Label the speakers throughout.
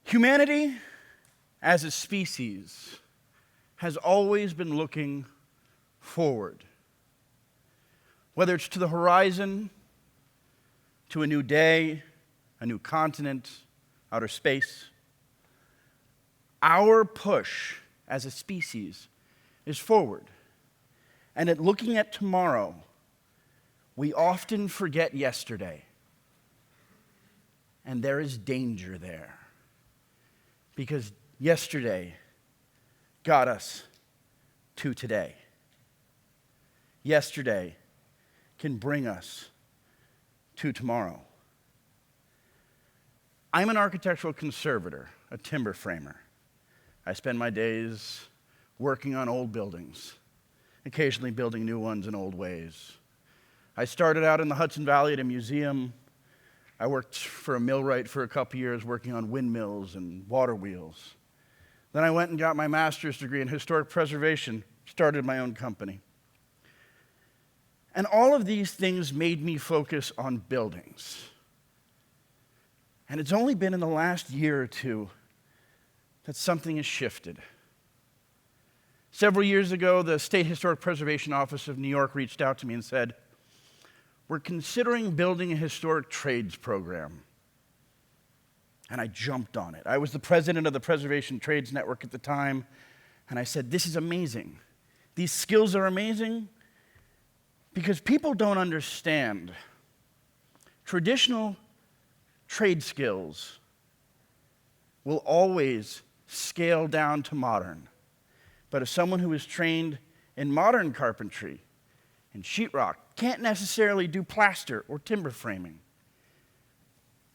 Speaker 1: Humanity, as a species, has always been looking forward. Whether it's to the horizon, to a new day, a new continent, outer space, our push as a species is forward. And at looking at tomorrow, we often forget yesterday. And there is danger there. Because yesterday got us to today. Yesterday can bring us to tomorrow. I'm an architectural conservator, a timber framer. I spend my days working on old buildings, occasionally building new ones in old ways. I started out in the Hudson Valley at a museum. I worked for a millwright for a couple years, working on windmills and water wheels. Then I went and got my master's degree in historic preservation, started my own company. And all of these things made me focus on buildings. And it's only been in the last year or two that something has shifted. Several years ago, the State Historic Preservation Office of New York reached out to me and said, "We're considering building a historic trades program." And I jumped on it. I was the president of the Preservation Trades Network at the time, and I said, "This is amazing. These skills are amazing because people don't understand. Traditional trade skills will always scale down to modern. But if someone who is trained in modern carpentry and sheetrock can't necessarily do plaster or timber framing,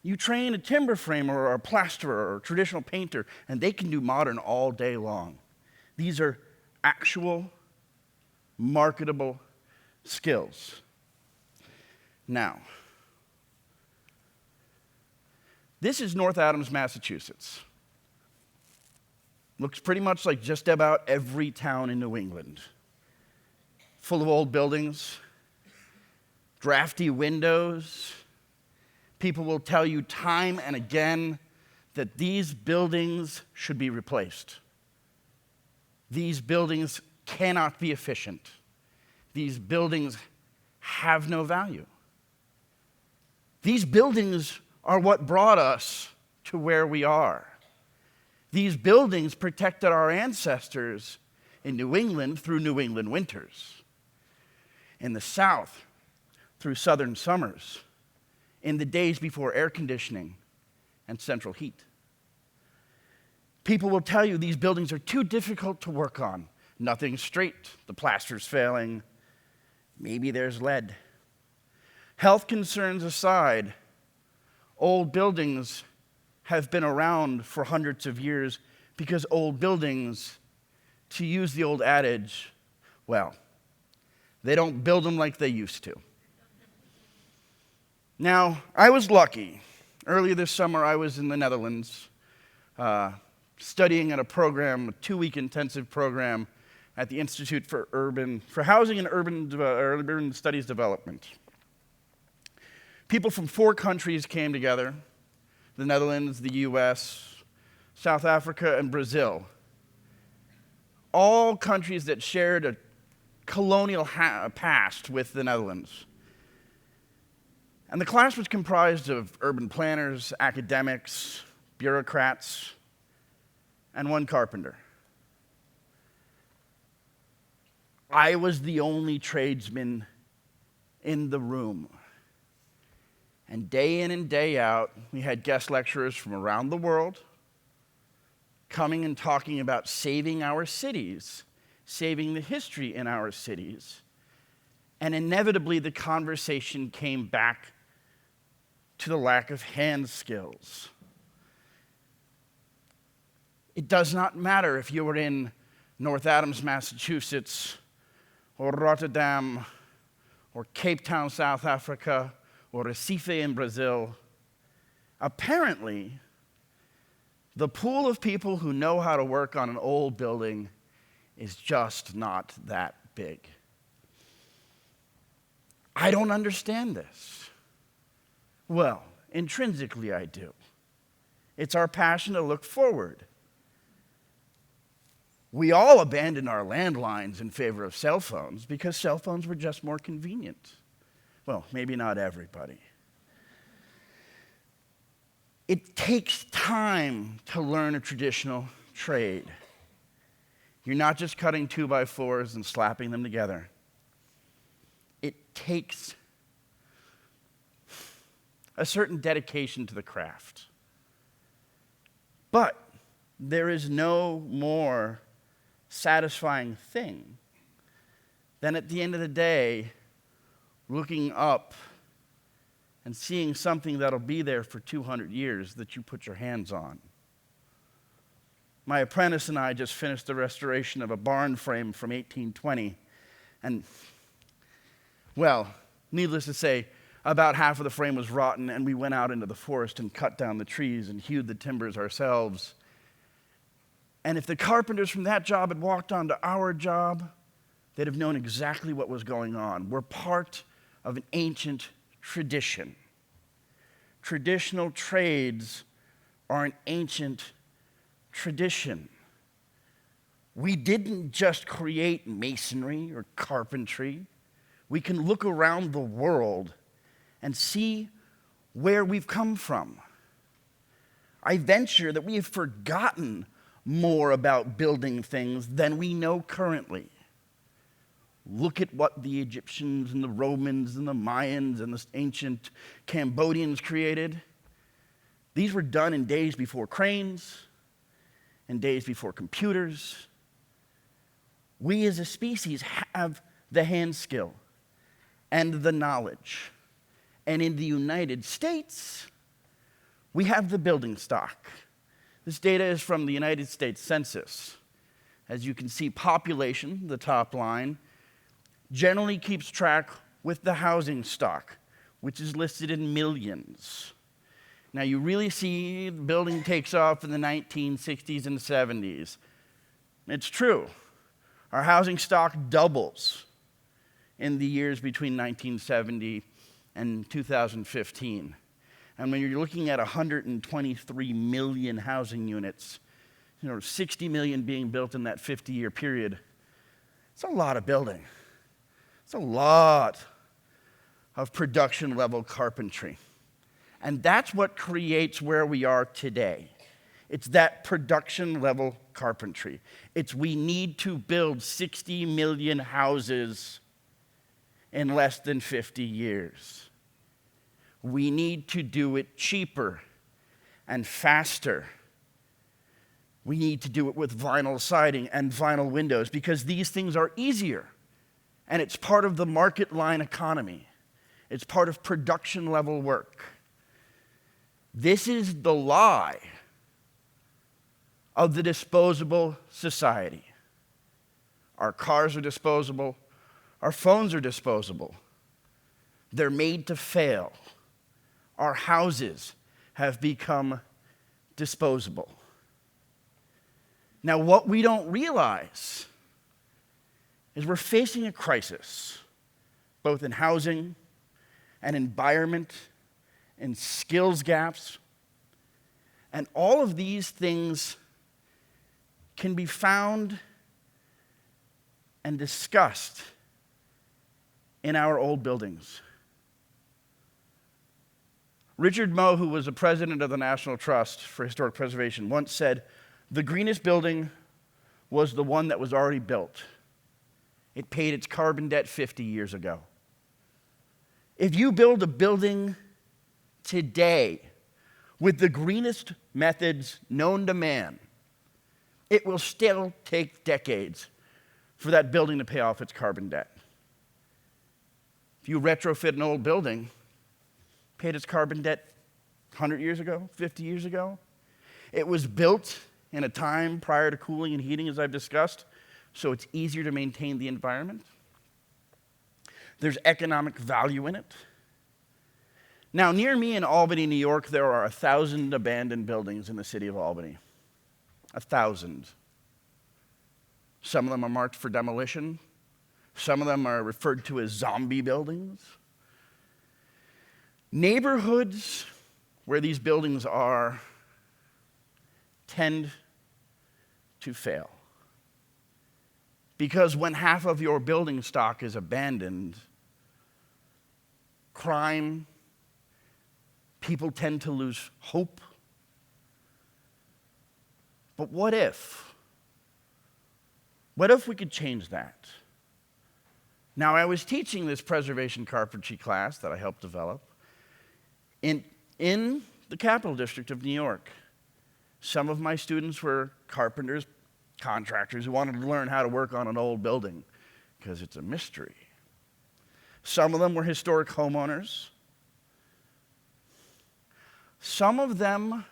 Speaker 1: you train a timber framer or a plasterer or a traditional painter, and they can do modern all day long. These are actual, marketable skills." Now, this is North Adams, Massachusetts. Looks pretty much like just about every town in New England. Full of old buildings, drafty windows. People will tell you time and again that these buildings should be replaced. These buildings cannot be efficient. These buildings have no value. These buildings are what brought us to where we are. These buildings protected our ancestors in New England through New England winters, in the South through southern summers, in the days before air conditioning and central heat. People will tell you these buildings are too difficult to work on. Nothing's straight, the plaster's failing, maybe there's lead. Health concerns aside, old buildings have been around for hundreds of years because old buildings, to use the old adage, well, they don't build them like they used to. Now, I was lucky. Earlier this summer, I was in the Netherlands studying at a program, a 2-week intensive program at the Institute for Housing and Urban Studies Development. People from 4 countries came together: the Netherlands, the US, South Africa, and Brazil. All countries that shared a colonial past with the Netherlands. And the class was comprised of urban planners, academics, bureaucrats, and 1 carpenter. I was the only tradesman in the room. And day in and day out, we had guest lecturers from around the world coming and talking about saving our cities, saving the history in our cities. And inevitably, the conversation came back to the lack of hand skills. It does not matter if you were in North Adams, Massachusetts, or Rotterdam, or Cape Town, South Africa, or Recife in Brazil. Apparently, the pool of people who know how to work on an old building is just not that big. I don't understand this. Well, intrinsically I do. It's our passion to look forward. We all abandoned our landlines in favor of cell phones because cell phones were just more convenient. Well, maybe not everybody. It takes time to learn a traditional trade. You're not just cutting 2x4s and slapping them together. It takes a certain dedication to the craft. But there is no more satisfying thing than at the end of the day looking up and seeing something that'll be there for 200 years that you put your hands on. My apprentice and I just finished the restoration of a barn frame from 1820, and, well, needless to say, about half of the frame was rotten, and we went out into the forest and cut down the trees and hewed the timbers ourselves. And if the carpenters from that job had walked on to our job, they'd have known exactly what was going on. We're part of an ancient tradition. Traditional trades are an ancient tradition. We didn't just create masonry or carpentry. We can look around the world and see where we've come from. I venture that we have forgotten more about building things than we know currently. Look at what the Egyptians and the Romans and the Mayans and the ancient Cambodians created. These were done in days before cranes, in days before computers. We as a species have the hand skill and the knowledge. And in the United States, we have the building stock. This data is from the United States Census. As you can see, population, the top line, generally keeps track with the housing stock, which is listed in millions. Now, you really see the building takes off in the 1960s and 70s. It's true. Our housing stock doubles in the years between 1970 and 2015. And when you're looking at 123 million housing units, 60 million being built in that 50-year period, it's a lot of building. It's a lot of production-level carpentry. And that's what creates where we are today. It's that production-level carpentry. It's we need to build 60 million houses in less than 50 years. We need to do it cheaper and faster. We need to do it with vinyl siding and vinyl windows because these things are easier. And it's part of the market line economy. It's part of production level work. This is the lie of the disposable society. Our cars are disposable. Our phones are disposable. They're made to fail. Our houses have become disposable. Now, what we don't realize is we're facing a crisis, both in housing and environment and skills gaps. And all of these things can be found and discussed in our old buildings. Richard Moe, who was the president of the National Trust for Historic Preservation, once said, "The greenest building was the one that was already built. It paid its carbon debt 50 years ago." If you build a building today with the greenest methods known to man, it will still take decades for that building to pay off its carbon debt. If you retrofit an old building, paid its carbon debt 100 years ago, 50 years ago. It was built in a time prior to cooling and heating, as I've discussed, so it's easier to maintain the environment. There's economic value in it. Now, near me in Albany, New York, there are 1,000 abandoned buildings in the city of Albany. 1,000. Some of them are marked for demolition. Some of them are referred to as zombie buildings. Neighborhoods where these buildings are tend to fail. Because when half of your building stock is abandoned, crime, people tend to lose hope. But what if? What if we could change that? Now, I was teaching this preservation carpentry class that I helped develop in the Capital District of New York. Some of my students were carpenters, contractors who wanted to learn how to work on an old building because it's a mystery. Some of them were historic homeowners. Some of them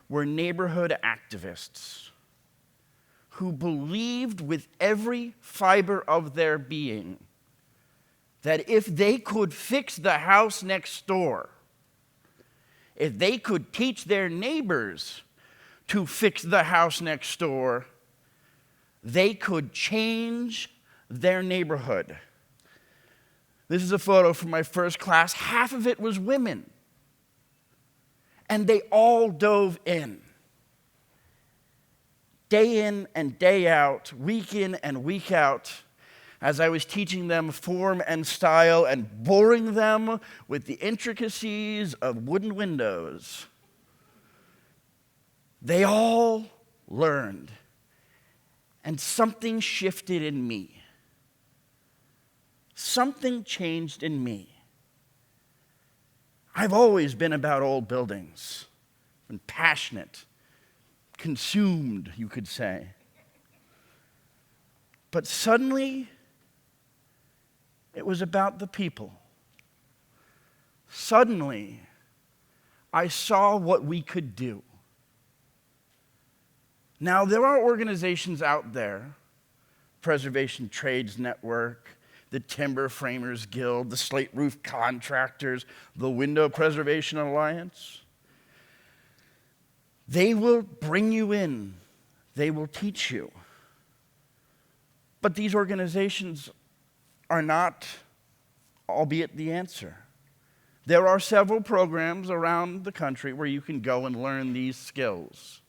Speaker 1: were neighborhood activists who believed with every fiber of their being that if they could fix the house next door, if they could teach their neighbors to fix the house next door, they could change their neighborhood. This is a photo from my first class. Half of it was women. And they all dove in. Day in and day out, week in and week out, as I was teaching them form and style and boring them with the intricacies of wooden windows. They all learned, and something shifted in me. Something changed in me. I've always been about old buildings, been passionate, consumed, you could say. But suddenly, it was about the people. Suddenly, I saw what we could do. Now, there are organizations out there, Preservation Trades Network, the Timber Framers Guild, the Slate Roof Contractors, the Window Preservation Alliance. They will bring you in. They will teach you. But these organizations are not, albeit, the answer. There are several programs around the country where you can go and learn these skills.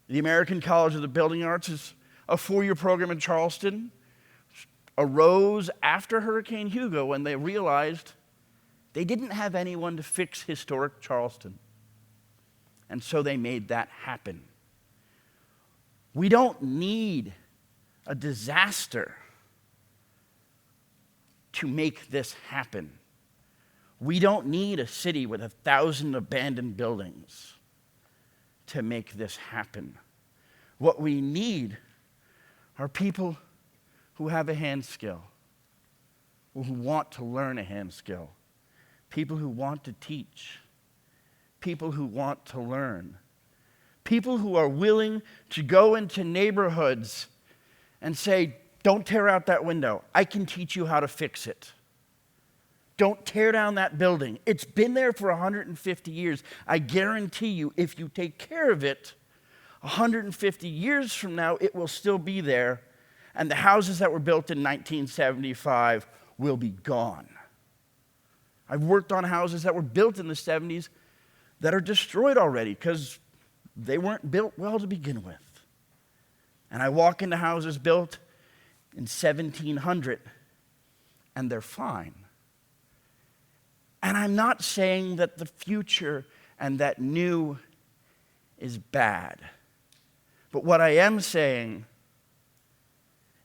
Speaker 1: The American College of the Building Arts is a 4-year program in Charleston. Arose after Hurricane Hugo when they realized they didn't have anyone to fix historic Charleston. And so they made that happen. We don't need a disaster to make this happen. We don't need a city with 1,000 abandoned buildings to make this happen. What we need are people who have a hand skill, who want to learn a hand skill, people who want to teach, people who want to learn, people who are willing to go into neighborhoods and say, don't tear out that window. I can teach you how to fix it. Don't tear down that building. It's been there for 150 years. I guarantee you, if you take care of it, 150 years from now, it will still be there, and the houses that were built in 1975 will be gone. I've worked on houses that were built in the 70s that are destroyed already because they weren't built well to begin with. And I walk into houses built in 1700, and they're fine. And I'm not saying that the future and that new is bad. But what I am saying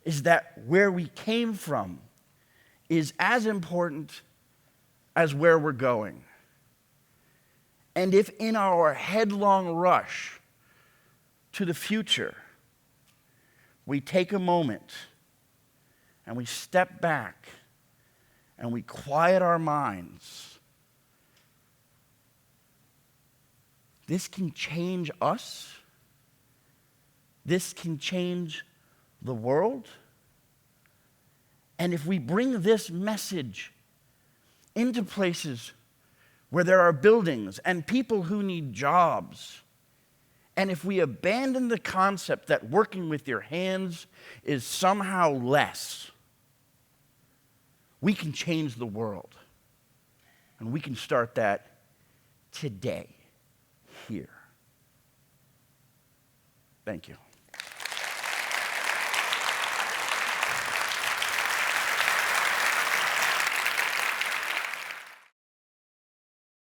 Speaker 1: is that where we came from is as important as where we're going. And if in our headlong rush to the future, we take a moment and we step back and we quiet our minds, this can change us. This can change the world. And if we bring this message into places where there are buildings and people who need jobs, and if we abandon the concept that working with your hands is somehow less, we can change the world. And we can start that today, here. Thank you.